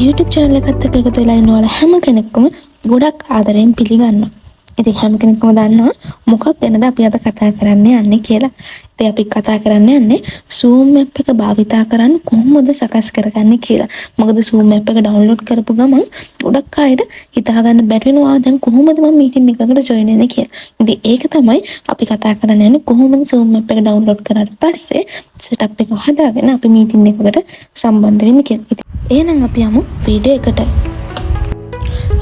YouTube channel එකත් එක්ක එකතු වෙලා ඉන්න ඔයාලා හැම කෙනෙක්ම ගොඩක් ආදරෙන් පිළිගන්නවා. ඉතින් හැම කෙනෙක්ම දන්නවා මොකක් ගැනද අපි අද කතා කරන්න යන්නේ කියලා. ඉතින් අපි කතා කරන්න යන්නේ Zoom app එක භාවිතා කරන්න කොහොමද සකස් කරගන්නේ කියලා. මොකද Zoom app එක download කරපු ගමන් ගොඩක් අයට හිතා ගන්න බැරි වෙනවා දැන් කොහොමද මම meeting එකකට join වෙන්නේ කියලා. ඉතින් ඒක තමයි අපි කතා කරන්න යන්නේ කොහොමද Zoom app එක download කරාට පස්සේ setup එක හදාගෙන අපි meeting එකකට සම්බන්ධ වෙන්නේ කියලා. එහෙනම් අපි යමු වීඩියෝ එකට.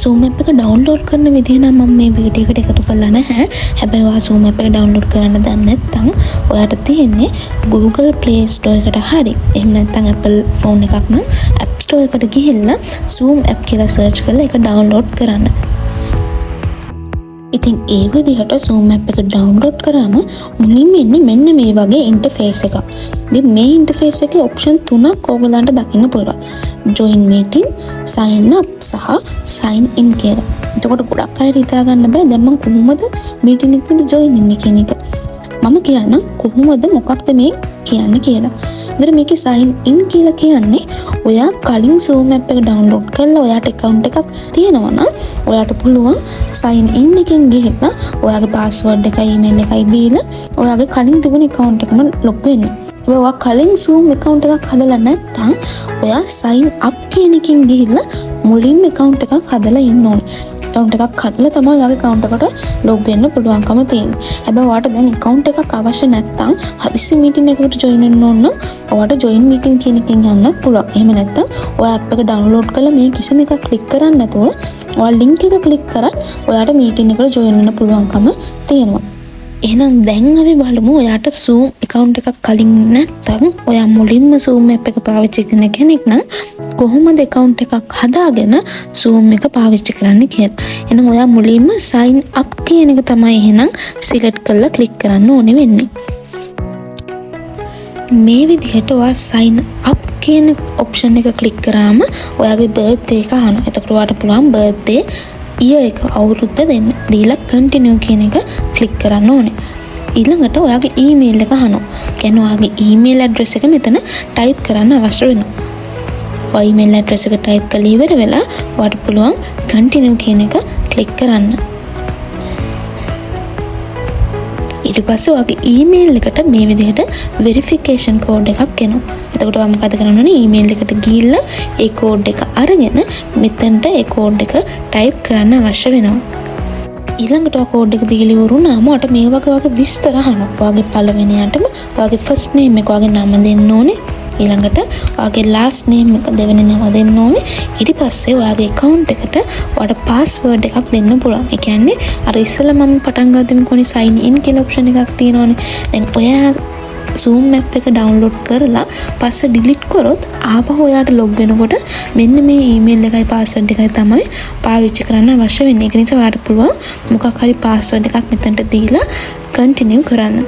Zoom app එක download කරන විදිහ නම් මම මේ වීඩියෝ එකට එකතු කරලා නැහැ. හැබැයි ඔයා Zoom app එක download කරන්න දන්නේ නැත්නම් ඔයාට තියෙන්නේ Google Play Store එකට හරි. එහෙම නැත්නම් Apple phone එකක් නම් App Store එකට ගිහිල්ලා Zoom app කියලා search කරලා ඒක download කරන්න. ඉතින් ඒ විදිහට Zoom app එක download කරාම මුලින්ම එන්නේ මෙන්න මේ වගේ interface එකක්. ඉතින් මේ interface එකේ option තුනක් ඕගලන්ට දකින්න පුළුවන්. join meeting, sign up සහ sign in කියලා. එතකොට ගොඩක් අය හිතා ගන්න බෑ දැන් මම කොහොමද meeting එකට join වෙන්නේ කියන එක. මම කියන්නම් කොහොමද මොකක්ද මේ කියන්නේ කියලා. ඉතින් මේකේ sign in කියලා කියන්නේ ඔයා කලින් Zoom app එක download කරලා ඔයාට account එකක් තියෙනවා නම් ඔයාට පුළුවන් sign in එකෙන් ගිහිල්ලා ඔයාගේ password එකයි email එකයි දීලා ඔයාගේ කලින් තිබුණ account එකම log වෙන්න. ඔයා කලින් Zoom account එකක් හදලා නැත්නම් ඔයා sign up කියන එකෙන් ගිහිල්ලා මුලින්ම account එකක් හදලා ඉන්න ඕනේ. account එකක් හදලා තමයි ඔයාගේ account එකට log වෙන්න පුළුවන්කම තියෙන්නේ. හැබැයි ඔයාට දැන් account එකක් අවශ්‍ය නැත්නම් හදිසි meeting එකකට join වෙන්න ඕන නම් ඔයාට join meeting කියන එකෙන් යන්නත් පුළුවන්. එහෙම නැත්නම් ඔයා app එක download කරලා මේ කිසිම එකක් click කරන්නේ නැතුව ඔයා link එක click කරත් ඔයාට meeting එකට join වෙන්න පුළුවන්කම තියෙනවා. එහෙනම් දැන් අපි බලමු ඔයාට Zoom account එකක් කලින් නැත්නම් ඔයා මුලින්ම Zoom app එක පාවිච්චි කරන කෙනෙක් නම් කොහොමද account එකක් හදාගෙන Zoom එක පාවිච්චි කරන්න කියලා. එහෙනම් ඔයා මුලින්ම sign up කියන එක තමයි එහෙනම් select කරලා click කරන්න ඕනේ වෙන්නේ. මේ විදිහට ඔයා sign up කියන option එක click කරාම ඔයාගේ birthday එක අහනවා. එතකොට ඔයාට පුළුවන් birthday year එක අවුරුද්ද දෙන්න. දීලා continue කියන එක click කරන්න ඕනේ. ඊළඟට ඔයාගේ email එක අහනවා. කියන්නේ ඔයාගේ email address එක මෙතන type කරන්න අවශ්‍ය වෙනවා. ඔය email address එක type කරලා ඉවර වෙලා ඔයාට පුළුවන් continue කියන එක click කරන්න. ඊට පස්සේ ඔයාගේ email එකට මේ විදිහට verification code එකක් එනවා. එතකොට ඔයා මොකද කරන්න ඕනේ? email එකට ගිහිල්ලා ඒ code එක අරගෙන මෙතනට ඒ code එක type කරන්න අවශ්‍ය වෙනවා. ඊළඟට ඔය code එක දීලා ඉවරුනාම ඔයාට මේ වගේ විස්තර අහනවා. ඔයාගේ පළවෙනියටම ඔයාගේ first name එක ඔයාගේ නම දෙන්න ඕනේ. ඊළඟට ඔයාගේ last name එක දෙවෙනි නම දෙන්න ඕනේ. ඊට පස්සේ ඔයාගේ account එකට ඔයාට password එකක් දෙන්න පුළුවන්. ඒ කියන්නේ අර ඉස්සෙල්ලා මම පටන් ගත්තම කොහොනේ sign in කියන option එකක් තියෙනවනේ. දැන් ඔයා Zoom app එක download කරලා පස්සේ delete කරොත් ආපහු ඔයාට log වෙනකොට මෙන්න මේ email එකයි password එකයි තමයි පාවිච්චි කරන්න අවශ්‍ය වෙන්නේ. ඒක නිසා ඔයාට පුළුවන් මොකක් හරි password එකක් මෙතනට දීලා continue කරන්න.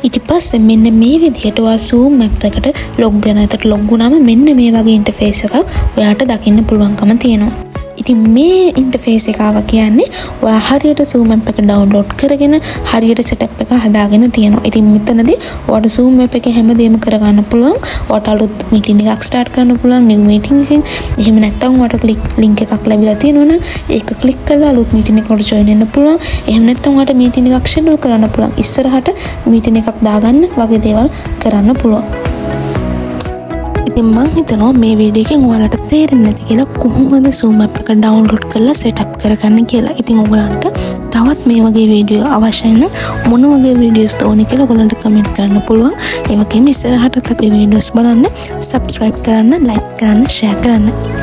ඊට පස්සේ මෙන්න මේ විදිහට ඔයා Zoom app එකට log වෙනවා. ඒකට log වුණාම මෙන්න මේ වගේ interface එකක් ඔයාට දකින්න පුළුවන්කම තියෙනවා. ඉතින් මේ interface එක ආවා කියන්නේ ඔයා හරියට Zoom app එක download කරගෙන හරියට setup එක හදාගෙන තියෙනවා. ඉතින් මෙතනදී ඔයාට Zoom app එකේ හැමදේම කරගන්න පුළුවන්. ඔයාට අලුත් meeting එකක් start කරන්න පුළුවන් new meeting එකකින්. එහෙම නැත්නම් ඔයාට link එකක් ලැබිලා තියෙනවනම් ඒක click කරලා අලුත් meeting එකකට join වෙන්න පුළුවන්. එහෙම නැත්නම් ඔයාට meeting එකක් schedule කරන්න පුළුවන්. ඉස්සරහට meeting එකක් දාගන්න වගේ දේවල් කරන්න පුළුවන්. ඉතින් මම හිතනවා මේ වීඩියෝ එකෙන් ඔයාලට තේරෙන්නේ නැති කියලා කොහොමද Zoom app එක download කරලා setup කරගන්න කියලා. ඉතින් ඔයගලන්ට තවත් මේ වගේ වීඩියෝ අවශ්‍ය නම් මොන වගේ වීඩියෝස් ඕනේ කියලා ඔයගලන්ට කමෙන්ට් කරන්න පුළුවන්. ඒ වගේම ඉස්සරහටත් අපේ වීඩියෝස් බලන්න subscribe කරන්න, like කරන්න, share කරන්න.